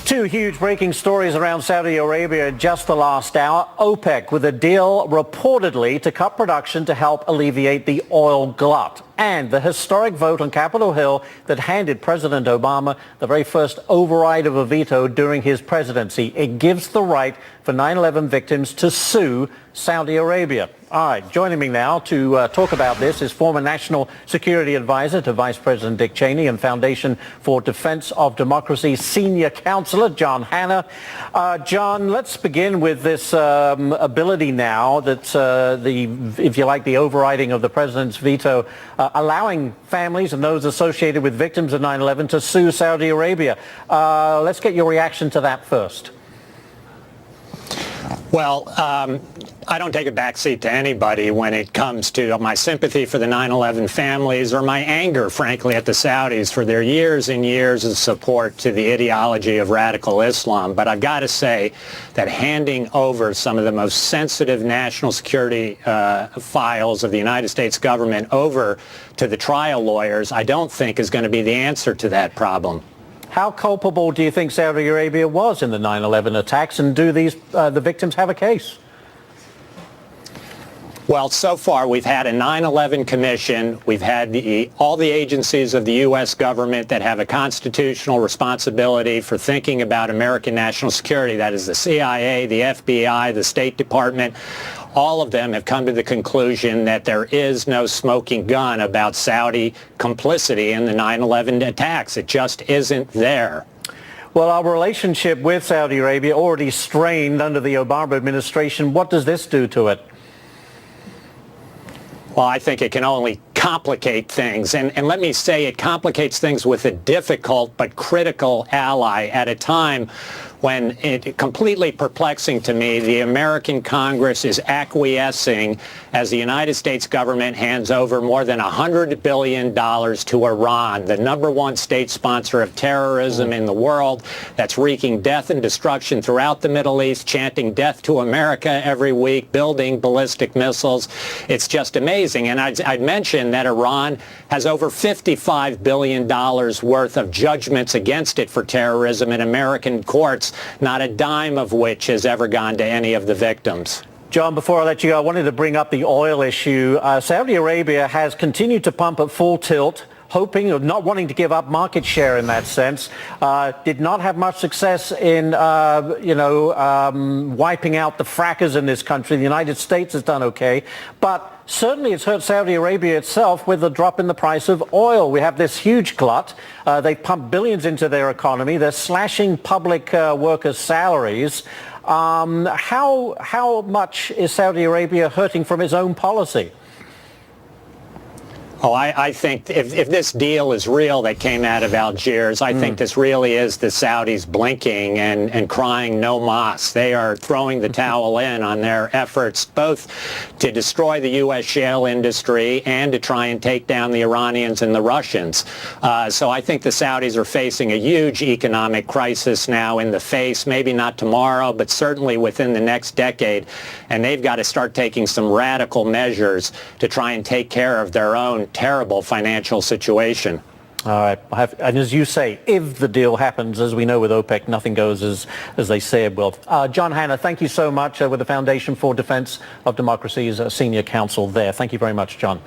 Two huge breaking stories around Saudi Arabia in just the last hour. OPEC with a deal reportedly to cut production to help alleviate the oil glut. And the historic vote on Capitol Hill that handed President Obama the very first override of a veto during his presidency. It gives the right for 9/11 victims to sue Saudi Arabia. All right, joining me now to talk about this is former National Security Advisor to Vice President Dick Cheney and Foundation for Defense of Democracy Senior Counselor John Hanna. John, let's begin with this ability now that if you like, the overriding of the president's veto, allowing families and those associated with victims of 9/11 to sue Saudi Arabia. Let's get your reaction to that first. Well, I don't take a backseat to anybody when it comes to my sympathy for the 9/11 families or my anger, frankly, at the Saudis for their years and years of support to the ideology of radical Islam. But I've got to say that handing over some of the most sensitive national security files of the United States government over to the trial lawyers, I don't think is going to be the answer to that problem. How culpable do you think Saudi Arabia was in the 9/11 attacks, and do the victims have a case? Well, so far we've had a 9/11 commission. We've had all the agencies of the U.S. government that have a constitutional responsibility for thinking about American national security. That is the CIA, the FBI, the State Department. All of them have come to the conclusion that there is no smoking gun about Saudi complicity in the 9/11 attacks. It just isn't there. Well, our relationship with Saudi Arabia already strained under the Obama administration. What does this do to it? Well, I think it can only complicate things. And let me say, it complicates things with a difficult but critical ally at a time when it completely perplexing to me, the American Congress is acquiescing as the United States government hands over more than $100 billion to Iran, the #1 state sponsor of terrorism in the world, that's wreaking death and destruction throughout the Middle East, chanting death to America every week, building ballistic missiles. It's just amazing. And I'd mention that Iran has over $55 billion worth of judgments against it for terrorism in American courts, not a dime of which has ever gone to any of the victims. John, before I let you go, I wanted to bring up the oil issue. Saudi Arabia has continued to pump at full tilt, hoping or not wanting to give up market share in that sense. Did not have much success in, wiping out the frackers in this country. The United States has done okay, but certainly it's hurt Saudi Arabia itself with the drop in the price of oil. We have this huge glut. They pump billions into their economy. They're slashing public workers' salaries. How much is Saudi Arabia hurting from its own policy? Oh, I think if this deal is real that came out of Algiers, I think this really is the Saudis blinking and crying no mas. They are throwing the towel in on their efforts both to destroy the U.S. shale industry and to try and take down the Iranians and the Russians. So I think the Saudis are facing a huge economic crisis now in the face, maybe not tomorrow, but certainly within the next decade. And they've got to start taking some radical measures to try and take care of their own terrible financial situation. All right. And as you say, if the deal happens, as we know with OPEC, nothing goes as they say it will. John Hanna, thank you so much with the Foundation for Defense of Democracy's senior counsel there. Thank you very much, John.